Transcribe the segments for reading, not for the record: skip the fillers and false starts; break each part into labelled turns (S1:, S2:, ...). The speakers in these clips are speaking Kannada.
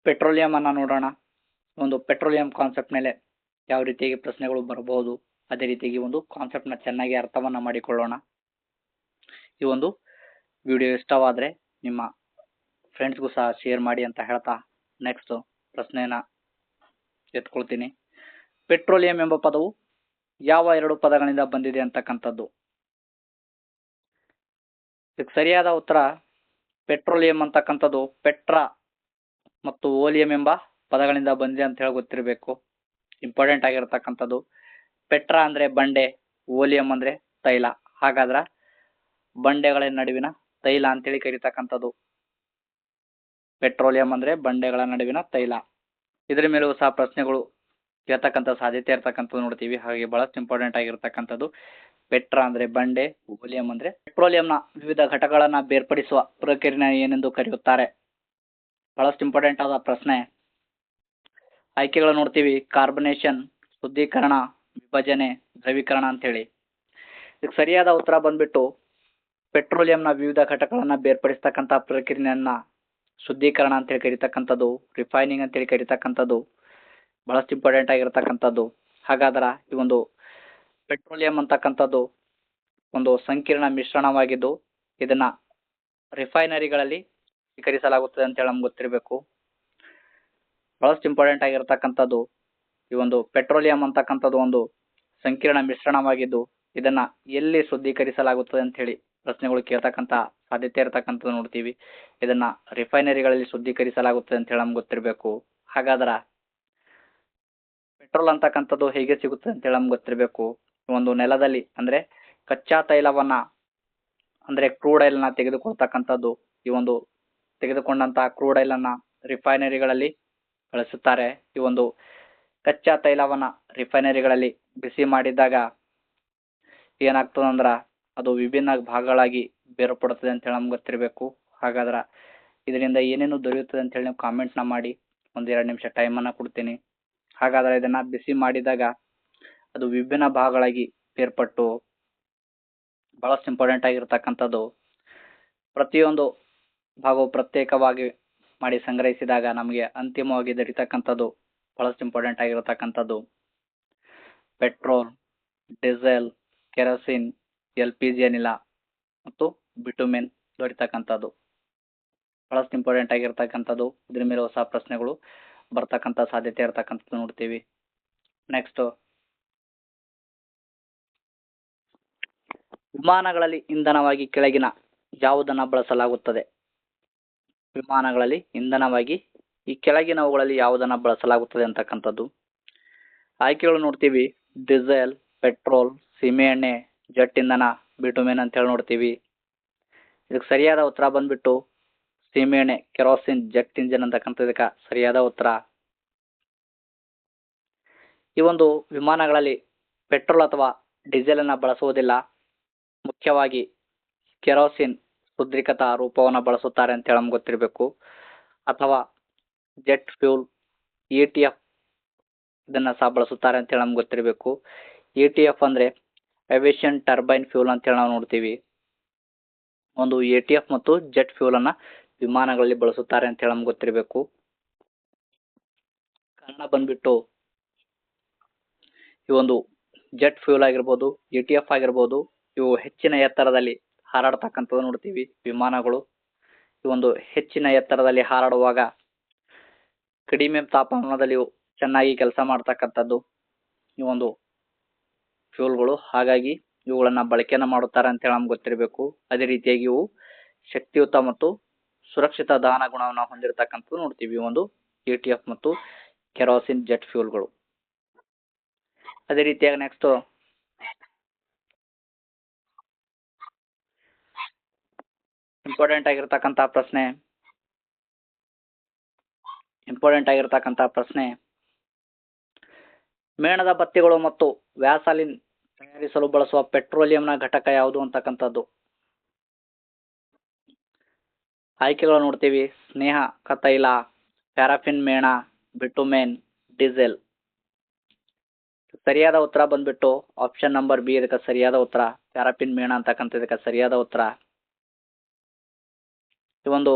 S1: ಪೆಟ್ರೋಲಿಯಂ ಅನ್ನ ನೋಡೋಣ. ಒಂದು ಪೆಟ್ರೋಲಿಯಂ ಕಾನ್ಸೆಪ್ಟ್ ಮೇಲೆ ಯಾವ ರೀತಿಯಾಗಿ ಪ್ರಶ್ನೆಗಳು ಬರಬಹುದು, ಅದೇ ರೀತಿಯಾಗಿ ಒಂದು ಕಾನ್ಸೆಪ್ಟ್ನ ಚೆನ್ನಾಗಿ ಅರ್ಥವನ್ನ ಮಾಡಿಕೊಳ್ಳೋಣ. ಈ ಒಂದು ವಿಡಿಯೋ ಇಷ್ಟವಾದರೆ ನಿಮ್ಮ ಫ್ರೆಂಡ್ಸ್ಗೂ ಸಹ ಶೇರ್ ಮಾಡಿ ಅಂತ ಹೇಳ್ತಾ ನೆಕ್ಸ್ಟ್ ಪ್ರಶ್ನೆಯನ್ನ ಎತ್ಕೊಳ್ತೀನಿ. ಪೆಟ್ರೋಲಿಯಂ ಎಂಬ ಪದವು ಯಾವ ಎರಡು ಪದಗಳಿಂದ ಬಂದಿದೆ ಅಂತಕ್ಕಂಥದ್ದು. ಇದಕ್ಕೆ ಸರಿಯಾದ ಉತ್ತರ ಪೆಟ್ರೋಲಿಯಂ ಅಂತಕ್ಕಂಥದ್ದು ಪೆಟ್ರಾ ಮತ್ತು ಓಲಿಯಂ ಎಂಬ ಪದಗಳಿಂದ ಬಂದಿದೆ ಅಂತ ಹೇಳಿ ಗೊತ್ತಿರಬೇಕು. ಇಂಪಾರ್ಟೆಂಟ್ ಆಗಿರತಕ್ಕಂಥದ್ದು. ಪೆಟ್ರಾ ಅಂದ್ರೆ ಬಂಡೆ, ಓಲಿಯಂ ಅಂದ್ರೆ ತೈಲ. ಹಾಗಾದ್ರ ಬಂಡೆಗಳ ನಡುವಿನ ತೈಲ ಅಂತೇಳಿ ಕರೀತಕ್ಕಂಥದ್ದು. ಪೆಟ್ರೋಲಿಯಂ ಅಂದ್ರೆ ಬಂಡೆಗಳ ನಡುವಿನ ತೈಲ. ಇದ್ರ ಮೇಲೂ ಸಹ ಪ್ರಶ್ನೆಗಳು ಕೇಳ್ತಕ್ಕಂಥ ಸಾಧ್ಯತೆ ಇರ್ತಕ್ಕಂಥದ್ದು ನೋಡ್ತೀವಿ. ಹಾಗೆ ಬಹಳಷ್ಟು ಇಂಪಾರ್ಟೆಂಟ್ ಆಗಿರ್ತಕ್ಕಂಥದ್ದು. ಪೆಟ್ರಾ ಅಂದ್ರೆ ಬಂಡೆ, ಓಲಿಯಂ ಅಂದ್ರೆ ಪೆಟ್ರೋಲಿಯಂನ ವಿವಿಧ ಘಟಕಗಳನ್ನ ಬೇರ್ಪಡಿಸುವ ಪ್ರಕ್ರಿಯೆನ ಏನೆಂದು ಕರೆಯುತ್ತಾರೆ. ಬಹಳಷ್ಟು ಇಂಪಾರ್ಟೆಂಟ್ ಆದ ಪ್ರಶ್ನೆ. ಆಯ್ಕೆಗಳು ನೋಡ್ತೀವಿ. ಕಾರ್ಬನೇಷನ್, ಶುದ್ಧೀಕರಣ, ವಿಭಜನೆ, ದ್ರವೀಕರಣ ಅಂತ ಹೇಳಿ. ಇದಕ್ಕೆ ಸರಿಯಾದ ಉತ್ತರ ಬಂದ್ಬಿಟ್ಟು ಪೆಟ್ರೋಲಿಯಂನ ವಿವಿಧ ಘಟಕಗಳನ್ನ ಬೇರ್ಪಡಿಸ್ತಕ್ಕಂಥ ಪ್ರಕ್ರಿಯೆಯನ್ನ ಶುದ್ಧೀಕರಣ ಅಂತೇಳಿ ಕರೀತಕ್ಕಂಥದ್ದು, ರಿಫೈನಿಂಗ್ ಅಂತೇಳಿ ಕರೀತಕ್ಕಂಥದ್ದು ಬಹಳಷ್ಟು ಇಂಪಾರ್ಟೆಂಟ್ ಆಗಿರತಕ್ಕಂಥದ್ದು. ಹಾಗಾದ್ರ ಈ ಒಂದು ಪೆಟ್ರೋಲಿಯಂ ಅಂತಕ್ಕಂಥದ್ದು ಒಂದು ಸಂಕೀರ್ಣ ಮಿಶ್ರಣವಾಗಿದ್ದು ಇದನ್ನ ರಿಫೈನರಿಗಳಲ್ಲಿ ಸ್ವೀಕರಿಸಲಾಗುತ್ತದೆ ಅಂತ ಹೇಳಿ ನಮ್ಗೆ ಗೊತ್ತಿರಬೇಕು. ಬಹಳಷ್ಟು ಇಂಪಾರ್ಟೆಂಟ್ ಆಗಿರತಕ್ಕಂಥದ್ದು. ಈ ಒಂದು ಪೆಟ್ರೋಲಿಯಂ ಅಂತಕ್ಕಂಥದ್ದು ಒಂದು ಸಂಕೀರ್ಣ ಮಿಶ್ರಣವಾಗಿದ್ದು ಇದನ್ನ ಎಲ್ಲಿ ಶುದ್ಧೀಕರಿಸಲಾಗುತ್ತದೆ ಅಂತ ಹೇಳಿ ಪ್ರಶ್ನೆಗಳು ಕೇಳ್ತಕ್ಕಂಥ ಸಾಧ್ಯತೆ ಇರತಕ್ಕಂಥದ್ದು ನೋಡ್ತೀವಿ. ಇದನ್ನ ರಿಫೈನರಿಗಳಲ್ಲಿ ಶುದ್ಧೀಕರಿಸಲಾಗುತ್ತದೆ ಅಂತ ಹೇಳಿ ನಮ್ಗೆ ಗೊತ್ತಿರಬೇಕು. ಹಾಗಾದ್ರ ಪೆಟ್ರೋಲ್ ಅಂತಕ್ಕಂಥದ್ದು ಹೇಗೆ ಸಿಗುತ್ತೆ ಅಂತ ಹೇಳಿ ನಮ್ಗೆ ಗೊತ್ತಿರಬೇಕು. ಒಂದು ನೆಲದಲ್ಲಿ ಅಂದ್ರೆ ಕಚ್ಚಾ ತೈಲವನ್ನ ಅಂದ್ರೆ ಕ್ರೂಡ್ ಆಯಿಲ್ ನ ತೆಗೆದುಕೊಳ್ತಕ್ಕಂಥದ್ದು. ಈ ಒಂದು ತೆಗೆದುಕೊಂಡಂತಹ ಕ್ರೂಡ್ ಆಯಿಲ್ ಅನ್ನ ರಿಫೈನರಿಗಳಲ್ಲಿ ಬಳಸುತ್ತಾರೆ. ಈ ಒಂದು ಕಚ್ಚಾ ತೈಲವನ್ನ ರಿಫೈನರಿಗಳಲ್ಲಿ ಬಿಸಿ ಮಾಡಿದಾಗ ಏನಾಗ್ತದಂದ್ರ ಅದು ವಿಭಿನ್ನ ಭಾಗಗಳಾಗಿ ಬೇರ್ಪಡುತ್ತದೆ ಅಂತ ಹೇಳಿ ನಮ್ಗೆ ಗೊತ್ತಿರಬೇಕು. ಹಾಗಾದ್ರ ಇದರಿಂದ ಏನೇನು ದೊರೆಯುತ್ತದೆ ಅಂತ ಹೇಳಿ ನೀವು ಕಾಮೆಂಟ್ ನ ಮಾಡಿ. ಒಂದ್ 2 ನಿಮಿಷ ಟೈಮ್ ಅನ್ನ ಕೊಡ್ತೀನಿ. ಹಾಗಾದ್ರೆ ಇದನ್ನ ಬಿಸಿ ಮಾಡಿದಾಗ ಅದು ವಿಭಿನ್ನ ಭಾಗಗಳಾಗಿ ಬೇರ್ಪಟ್ಟು ಬಹಳಷ್ಟು ಇಂಪಾರ್ಟೆಂಟ್ ಆಗಿರ್ತಕ್ಕಂಥದ್ದು. ಪ್ರತಿಯೊಂದು ಭಾಗವು ಪ್ರತ್ಯೇಕವಾಗಿ ಮಾಡಿ ಸಂಗ್ರಹಿಸಿದಾಗ ನಮಗೆ ಅಂತಿಮವಾಗಿ ದೊರೀತಕ್ಕಂಥದ್ದು ಬಹಳಷ್ಟು ಇಂಪಾರ್ಟೆಂಟ್ ಆಗಿರತಕ್ಕಂಥದ್ದು ಪೆಟ್ರೋಲ್, ಡೀಸೆಲ್, ಕೆರೋಸಿನ್, LPG ಅನಿಲ ಮತ್ತು ಬಿಟುಮೆನ್ ದೊರೀತಕ್ಕಂಥದ್ದು ಬಹಳಷ್ಟು ಇಂಪಾರ್ಟೆಂಟ್ ಆಗಿರ್ತಕ್ಕಂಥದ್ದು. ಇದ್ರ ಮೇಲೆ ಹೊಸ ಪ್ರಶ್ನೆಗಳು ಬರ್ತಕ್ಕಂಥ ಸಾಧ್ಯತೆ ಇರತಕ್ಕಂಥದ್ದು ನೋಡ್ತೀವಿ. ನೆಕ್ಸ್ಟ್, ವಿಮಾನಗಳಲ್ಲಿ ಇಂಧನವಾಗಿ ಕೆಳಗಿನ ಯಾವುದನ್ನ ಬಳಸಲಾಗುತ್ತದೆ. ವಿಮಾನಗಳಲ್ಲಿ ಇಂಧನವಾಗಿ ಈ ಕೆಳಗಿನವುಗಳಲ್ಲಿ ಯಾವುದನ್ನ ಬಳಸಲಾಗುತ್ತದೆ ಅಂತಕ್ಕಂಥದ್ದು. ಆಯ್ಕೆಗಳು ನೋಡ್ತೀವಿ. ಡೀಸೆಲ್, ಪೆಟ್ರೋಲ್, ಸೀಮೆ ಎಣ್ಣೆ, ಜೆಟ್ ಇಂಧನ, ಬಿಟುಮೆನ್ ಅಂತ ಹೇಳಿ ನೋಡ್ತೀವಿ. ಇದಕ್ಕೆ ಸರಿಯಾದ ಉತ್ತರ ಬಂದ್ಬಿಟ್ಟು ಸೀಮೆ ಎಣ್ಣೆ, ಕೆರೋಸಿನ್, ಜೆಟ್ ಇಂಜಿನ್ ಅಂತಕ್ಕಂಥದಕ್ಕೆ ಸರಿಯಾದ ಉತ್ತರ. ಈ ಒಂದು ವಿಮಾನಗಳಲ್ಲಿ ಪೆಟ್ರೋಲ್ ಅಥವಾ ಡೀಸೆಲ್ ಅನ್ನ ಬಳಸುವುದಿಲ್ಲ. ಮುಖ್ಯವಾಗಿ ಕೆರೋಸಿನ್ ಶುದ್ಧೀಕೃತ ರೂಪವನ್ನು ಬಳಸುತ್ತಾರೆ ಅಂತ ಹೇಳಿ ನಮ್ಗೆ ಗೊತ್ತಿರಬೇಕು. ಅಥವಾ ಜೆಟ್ ಫ್ಯೂಲ್, ETF ಇದನ್ನ ಸಹ ಬಳಸುತ್ತಾರೆ ಅಂತ ಹೇಳಿ ನಮ್ಗೆ ಗೊತ್ತಿರಬೇಕು. ETF ಅಂದ್ರೆ ಏವಿಯೇಷನ್ ಟರ್ಬೈನ್ ಫ್ಯೂಲ್ ಅಂತ ಹೇಳಿ ನಾವು ನೋಡ್ತೀವಿ. ಒಂದು ETF ಮತ್ತು ಜೆಟ್ ಫ್ಯೂಲ್ ಅನ್ನ ವಿಮಾನಗಳಲ್ಲಿ ಬಳಸುತ್ತಾರೆ ಅಂತ ಹೇಳಿ ನಮ್ಗೆ ಗೊತ್ತಿರಬೇಕು. ಕಾರಣ ಬಂದ್ಬಿಟ್ಟು ಈ ಒಂದು ಜೆಟ್ ಫ್ಯೂಲ್ ಆಗಿರ್ಬೋದು, ETF ಆಗಿರ್ಬೋದು, ಇವು ಹೆಚ್ಚಿನ ಎತ್ತರದಲ್ಲಿ ಹಾರಾಡ್ತಕ್ಕಂಥದ್ದು ನೋಡ್ತೀವಿ. ವಿಮಾನಗಳು ಈ ಒಂದು ಹೆಚ್ಚಿನ ಎತ್ತರದಲ್ಲಿ ಹಾರಾಡುವಾಗ ಕಡಿಮೆ ತಾಪಮಾನದಲ್ಲಿ ಚೆನ್ನಾಗಿ ಕೆಲಸ ಮಾಡ್ತಕ್ಕಂಥದ್ದು ಈ ಒಂದು ಫ್ಯೂಲ್ಗಳು. ಹಾಗಾಗಿ ಇವುಗಳನ್ನ ಬಳಕೆಯನ್ನ ಮಾಡುತ್ತಾರೆ ಅಂತ ಹೇಳಿ ನಮ್ಗೆ ಗೊತ್ತಿರಬೇಕು. ಅದೇ ರೀತಿಯಾಗಿ ಇವು ಶಕ್ತಿಯುತ ಮತ್ತು ಸುರಕ್ಷಿತ ದಹನ ಗುಣವನ್ನು ಹೊಂದಿರತಕ್ಕಂಥದ್ದು ನೋಡ್ತೀವಿ. ಒಂದು ETF ಮತ್ತು ಕೆರೋಸಿನ್, ಜೆಟ್ ಫ್ಯೂಲ್ಗಳು. ಅದೇ ರೀತಿಯಾಗಿ ನೆಕ್ಸ್ಟ್, ಇಂಪಾರ್ಟೆಂಟ್ ಆಗಿರ್ತಕ್ಕಂಥ ಪ್ರಶ್ನೆ ಮೇಣದ ಬತ್ತಿಗಳು ಮತ್ತು ವ್ಯಾಸಲಿನ್ ತಯಾರಿಸಲು ಬಳಸುವ ಪೆಟ್ರೋಲಿಯಂನ ಘಟಕ ಯಾವುದು ಅಂತಕ್ಕಂಥದ್ದು. ಆಯ್ಕೆಗಳು ನೋಡ್ತೀವಿ. ಸ್ನೇಹಕ ತೈಲ, ಪ್ಯಾರಾಫಿನ್ ಮೇಣ, ಬಿಟುಮೆನ್, ಡೀಸೆಲ್. ಸರಿಯಾದ ಉತ್ತರ ಬಂದ್ಬಿಟ್ಟು ಆಪ್ಷನ್ ನಂಬರ್ ಬಿ ಇದಕ್ಕೆ ಸರಿಯಾದ ಉತ್ತರ. ಪ್ಯಾರಾಫಿನ್ ಮೇಣ ಅಂತಕ್ಕಂಥದಕ್ಕೆ ಸರಿಯಾದ ಉತ್ತರ. ಈ ಒಂದು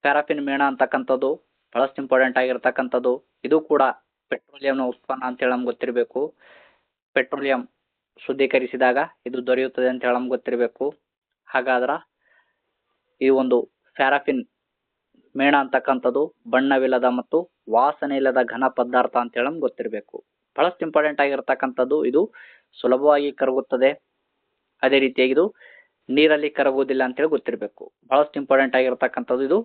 S1: ಪ್ಯಾರಾಫಿನ್ ಮೇಣ ಅಂತಕ್ಕಂಥದ್ದು ಬಹಳಷ್ಟು ಇಂಪಾರ್ಟೆಂಟ್ ಆಗಿರ್ತಕ್ಕಂಥದ್ದು. ಇದು ಕೂಡ ಪೆಟ್ರೋಲಿಯಂನ ಉತ್ಪನ್ನ ಅಂತೇಳಿ ನಮ್ಗೆ ಗೊತ್ತಿರಬೇಕು. ಪೆಟ್ರೋಲಿಯಂ ಶುದ್ಧೀಕರಿಸಿದಾಗ ಇದು ದೊರೆಯುತ್ತದೆ ಅಂತೇಳಿ ನಮ್ಗೆ ಗೊತ್ತಿರಬೇಕು. ಹಾಗಾದ್ರೆ ಈ ಒಂದು ಪ್ಯಾರಾಫಿನ್ ಮೇಣ ಅಂತಕ್ಕಂಥದ್ದು ಬಣ್ಣವಿಲ್ಲದ ಮತ್ತು ವಾಸನೆ ಇಲ್ಲದ ಘನ ಪದಾರ್ಥ ಅಂತೇಳಿ ನಮ್ಗೆ ಗೊತ್ತಿರಬೇಕು. ಬಹಳಷ್ಟು ಇಂಪಾರ್ಟೆಂಟ್ ಆಗಿರ್ತಕ್ಕಂಥದ್ದು. ಇದು ಸುಲಭವಾಗಿ ಕರಗುತ್ತದೆ, ಅದೇ ರೀತಿಯಾಗಿ ಇದು ನೀರಲ್ಲಿ ಕರಗುವುದಿಲ್ಲ ಅಂತೇಳಿ ಗೊತ್ತಿರಬೇಕು. ಬಹಳಷ್ಟು ಇಂಪಾರ್ಟೆಂಟ್ ಆಗಿರ್ತಕ್ಕಂಥದ್ದು. ಇದು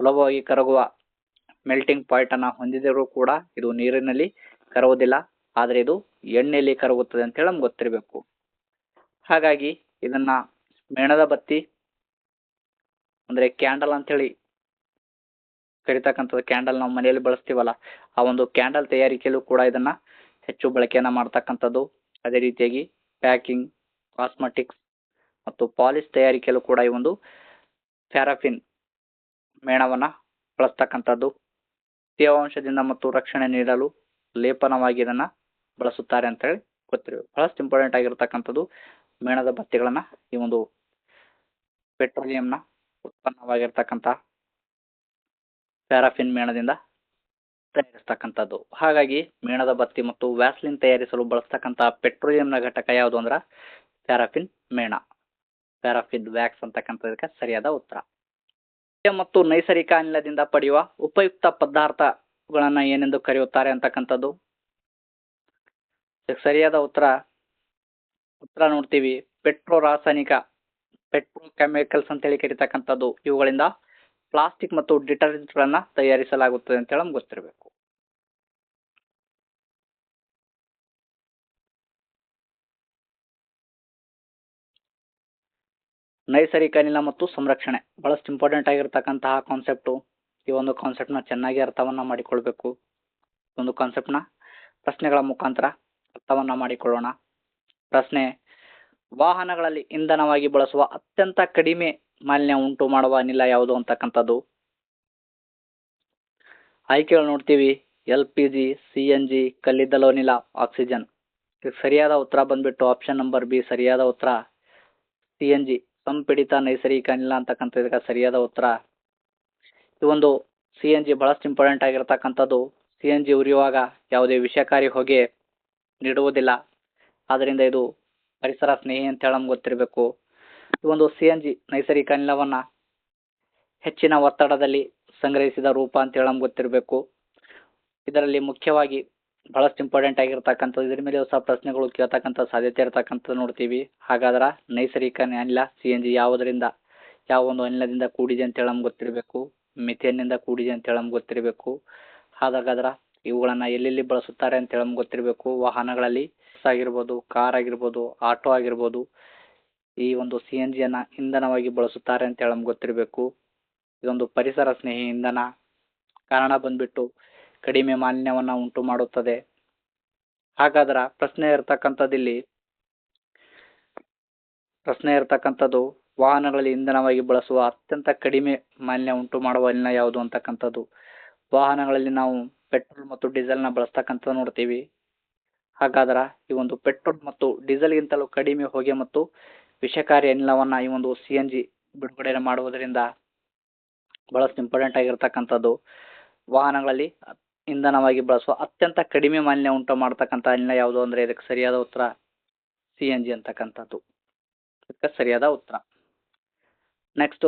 S1: ಸುಲಭವಾಗಿ ಕರಗುವ ಮೆಲ್ಟಿಂಗ್ ಪಾಯಿಂಟ್ ಅನ್ನ ಹೊಂದಿದರೂ ಕೂಡ ಇದು ನೀರಿನಲ್ಲಿ ಕರಗುವುದಿಲ್ಲ, ಆದರೆ ಇದು ಎಣ್ಣೆಯಲ್ಲಿ ಕರಗುತ್ತದೆ ಅಂತೇಳಿ ನಮ್ಗೆ ಗೊತ್ತಿರಬೇಕು. ಹಾಗಾಗಿ ಇದನ್ನ ಮೇಣದ ಬತ್ತಿ ಅಂದ್ರೆ ಕ್ಯಾಂಡಲ್ ಅಂತೇಳಿ ಕರಿತಕ್ಕಂಥದ್ದು. ಕ್ಯಾಂಡಲ್ ನಾವು ಮನೆಯಲ್ಲಿ ಬಳಸ್ತೀವಲ್ಲ, ಆ ಒಂದು ಕ್ಯಾಂಡಲ್ ತಯಾರಿಕೆಯಲ್ಲೂ ಕೂಡ ಇದನ್ನ ಹೆಚ್ಚು ಬಳಕೆಯನ್ನ ಮಾಡ್ತಕ್ಕಂಥದ್ದು. ಅದೇ ರೀತಿಯಾಗಿ ಪ್ಯಾಕಿಂಗ್, ಕಾಸ್ಮೆಟಿಕ್ಸ್ ಮತ್ತು ಪಾಲಿಶ್ ತಯಾರಿಕೆಯಲ್ಲೂ ಕೂಡ ಈ ಒಂದು ಪ್ಯಾರಾಫಿನ್ ಮೇಣವನ್ನ ಬಳಸ್ತಕ್ಕಂಥದ್ದು. ತೇವಾಂಶದಿಂದ ಮತ್ತು ರಕ್ಷಣೆ ನೀಡಲು ಲೇಪನವಾಗಿ ಇದನ್ನ ಬಳಸುತ್ತಾರೆ ಅಂತ ಹೇಳಿ ಗೊತ್ತಿರಬೇಕು. ಬಹಳಷ್ಟು ಇಂಪಾರ್ಟೆಂಟ್ ಆಗಿರ್ತಕ್ಕಂಥದ್ದು. ಮೇಣದ ಬತ್ತಿಗಳನ್ನ ಈ ಒಂದು ಪೆಟ್ರೋಲಿಯಂನ ಉತ್ಪನ್ನವಾಗಿರ್ತಕ್ಕಂಥ ಪ್ಯಾರಾಫಿನ್ ಮೇಣದಿಂದ ತಯಾರಿಸ್ತಕ್ಕಂಥದ್ದು. ಹಾಗಾಗಿ ಮೇಣದ ಬತ್ತಿ ಮತ್ತು ವ್ಯಾಸ್ಲಿನ್ ತಯಾರಿಸಲು ಬಳಸ್ತಕ್ಕಂಥ ಪೆಟ್ರೋಲಿಯಂನ ಘಟಕ ಯಾವುದು ಅಂದ್ರೆ ಪ್ಯಾರಾಫಿನ್ ಮೇಣ, ಪ್ಯಾರಾಫಿನ್ ವ್ಯಾಕ್ಸ್ ಅಂತಕ್ಕಂಥದಕ್ಕೆ ಸರಿಯಾದ ಉತ್ತರ. ಮತ್ತು ನೈಸರ್ಗಿಕ ಅನಿಲದಿಂದ ಪಡೆಯುವ ಉಪಯುಕ್ತ ಪದಾರ್ಥಗಳನ್ನ ಏನೆಂದು ಕರೆಯುತ್ತಾರೆ ಅಂತಕ್ಕಂಥದ್ದು. ಸರಿಯಾದ ಉತ್ತರ ನೋಡ್ತೀವಿ, ರಾಸಾಯನಿಕ ಪೆಟ್ರೋಕೆಮಿಕಲ್ಸ್ ಅಂತೇಳಿ ಕರೀತಕ್ಕಂಥದ್ದು. ಇವುಗಳಿಂದ ಪ್ಲಾಸ್ಟಿಕ್ ಮತ್ತು ಡಿಟರ್ಜೆಂಟ್ ಗಳನ್ನ ತಯಾರಿಸಲಾಗುತ್ತದೆ ಅಂತೇಳಿ ನಮ್ಗೆ ಗೊತ್ತಿರಬೇಕು. ನೈಸರ್ಗಿಕ ಅನಿಲ ಮತ್ತು ಸಂರಕ್ಷಣೆ ಬಹಳಷ್ಟು ಇಂಪಾರ್ಟೆಂಟ್ ಆಗಿರ್ತಕ್ಕಂತಹ ಕಾನ್ಸೆಪ್ಟು. ಈ ಒಂದು ಕಾನ್ಸೆಪ್ಟ್ನ ಚೆನ್ನಾಗಿ ಅರ್ಥವನ್ನ ಮಾಡಿಕೊಳ್ಬೇಕು. ಒಂದು ಕಾನ್ಸೆಪ್ಟ್ನ ಪ್ರಶ್ನೆಗಳ ಮುಖಾಂತರ ಅರ್ಥವನ್ನ ಮಾಡಿಕೊಳ್ಳೋಣ. ಪ್ರಶ್ನೆ: ವಾಹನಗಳಲ್ಲಿ ಇಂಧನವಾಗಿ ಬಳಸುವ ಅತ್ಯಂತ ಕಡಿಮೆ ಮಾಲಿನ್ಯ ಉಂಟು ಮಾಡುವ ಅನಿಲ ಯಾವುದು ಅಂತಕ್ಕಂಥದ್ದು. ಆಯ್ಕೆಗಳು ನೋಡ್ತೀವಿ, LPG, CNG, ಕಲ್ಲಿದ್ದಲು ಅನಿಲ, ಆಕ್ಸಿಜನ್. ಸರಿಯಾದ ಉತ್ತರ ಬಂದ್ಬಿಟ್ಟು ಆಪ್ಷನ್ ನಂಬರ್ ಬಿ, ಸರಿಯಾದ ಉತ್ತರ CNG, ಸಂಪೀಡಿತ ನೈಸರ್ಗಿಕ ಅನಿಲ ಅಂತಕ್ಕಂಥದಕ್ಕೆ ಸರಿಯಾದ ಉತ್ತರ. ಈ ಒಂದು CNG ಬಹಳಷ್ಟು ಇಂಪಾರ್ಟೆಂಟ್ ಆಗಿರ್ತಕ್ಕಂಥದ್ದು. CNG ಉರಿಯುವಾಗ ಯಾವುದೇ ವಿಷಕಾರಿ ಹೊಗೆ ನೀಡುವುದಿಲ್ಲ, ಆದ್ದರಿಂದ ಇದು ಪರಿಸರ ಸ್ನೇಹಿ ಅಂತ ಹೇಳಿ ನಮ್ಗೆ ಗೊತ್ತಿರಬೇಕು. ಈ ಒಂದು CNG ನೈಸರ್ಗಿಕ ಅನಿಲವನ್ನ ಹೆಚ್ಚಿನ ಒತ್ತಡದಲ್ಲಿ ಸಂಗ್ರಹಿಸಿದ ರೂಪ ಅಂತ ಹೇಳಿ ನಮ್ಗೆ ಗೊತ್ತಿರಬೇಕು. ಇದರಲ್ಲಿ ಮುಖ್ಯವಾಗಿ ಬಹಳಷ್ಟು ಇಂಪಾರ್ಟೆಂಟ್ ಆಗಿರ್ತಕ್ಕಂಥದ್ದು. ಇದ್ರ ಮೇಲೆ ಹೊಸ ಪ್ರಶ್ನೆಗಳು ಕೇಳ್ತಕ್ಕಂಥ ಸಾಧ್ಯತೆ ಇರತಕ್ಕಂಥದ್ದು ನೋಡ್ತೀವಿ. ಹಾಗಾದ್ರೆ ನೈಸರ್ಗಿಕ ಅನಿಲ CNG ಯಾವುದರಿಂದ, ಯಾವ ಒಂದು ಅನಿಲದಿಂದ ಕೂಡಿದೆ ಅಂತ ಹೇಳಿ ನಮ್ಗೆ ಗೊತ್ತಿರಬೇಕು. ಮಿಥೇನ್ನಿಂದ ಕೂಡಿದೆ ಅಂತ ಹೇಳಿ ನಮ್ಗೆ ಗೊತ್ತಿರಬೇಕು. ಹಾಗಾದ್ರೆ ಇವುಗಳನ್ನ ಎಲ್ಲೆಲ್ಲಿ ಬಳಸುತ್ತಾರೆ ಅಂತ ಹೇಳಿ ನಮ್ಗೆ ಗೊತ್ತಿರಬೇಕು. ವಾಹನಗಳಲ್ಲಿ ಬಸ್ ಆಗಿರ್ಬೋದು, ಕಾರ್ ಆಗಿರ್ಬೋದು, ಆಟೋ ಆಗಿರ್ಬೋದು, ಈ ಒಂದು CNG ಯನ್ನ ಇಂಧನವಾಗಿ ಬಳಸುತ್ತಾರೆ ಅಂತ ಹೇಳಿ ನಮ್ಗೆ ಗೊತ್ತಿರಬೇಕು. ಇದೊಂದು ಪರಿಸರ ಸ್ನೇಹಿ ಇಂಧನ. ಕಾರಣ ಬಂದ್ಬಿಟ್ಟು ಕಡಿಮೆ ಮಾಲಿನ್ಯವನ್ನ ಉಂಟು ಮಾಡುತ್ತದೆ. ಹಾಗಾದ್ರೆ ಪ್ರಶ್ನೆ ಇರ್ತಕ್ಕಂಥದ್ದು ವಾಹನಗಳಲ್ಲಿ ಇಂಧನವಾಗಿ ಬಳಸುವ ಅತ್ಯಂತ ಕಡಿಮೆ ಮಾಲಿನ್ಯ ಉಂಟು ಮಾಡುವ ಅನಿಲ ಯಾವುದು ಅಂತಕ್ಕಂಥದ್ದು. ವಾಹನಗಳಲ್ಲಿ ನಾವು ಪೆಟ್ರೋಲ್ ಮತ್ತು ಡೀಸೆಲ್ ನ ಬಳಸ್ತಕ್ಕಂಥದ್ದು ನೋಡ್ತೀವಿ. ಹಾಗಾದ್ರೆ ಈ ಒಂದು ಪೆಟ್ರೋಲ್ ಮತ್ತು ಡೀಸೆಲ್ ಗಿಂತಲೂ ಕಡಿಮೆ ಹೊಗೆ ಮತ್ತು ವಿಷಕಾರಿ ಅನಿಲವನ್ನ ಈ ಒಂದು CNG ಬಿಡುಗಡೆ ಮಾಡುವುದರಿಂದ ಬಹಳಷ್ಟು ಇಂಪಾರ್ಟೆಂಟ್ ಆಗಿರ್ತಕ್ಕಂಥದ್ದು. ವಾಹನಗಳಲ್ಲಿ ಇಂಧನವಾಗಿ ಬಳಸುವ ಅತ್ಯಂತ ಕಡಿಮೆ ಮಾಲಿನ್ಯ ಉಂಟು ಮಾಡತಕ್ಕಂಥ ಅನಿಲ ಯಾವುದು ಅಂದ್ರೆ ಇದಕ್ಕೆ ಸರಿಯಾದ ಉತ್ತರ CNG ಅಂತಕ್ಕಂಥದ್ದು. ಇದಕ್ಕೆ ಸರಿಯಾದ ಉತ್ತರ. ನೆಕ್ಸ್ಟ್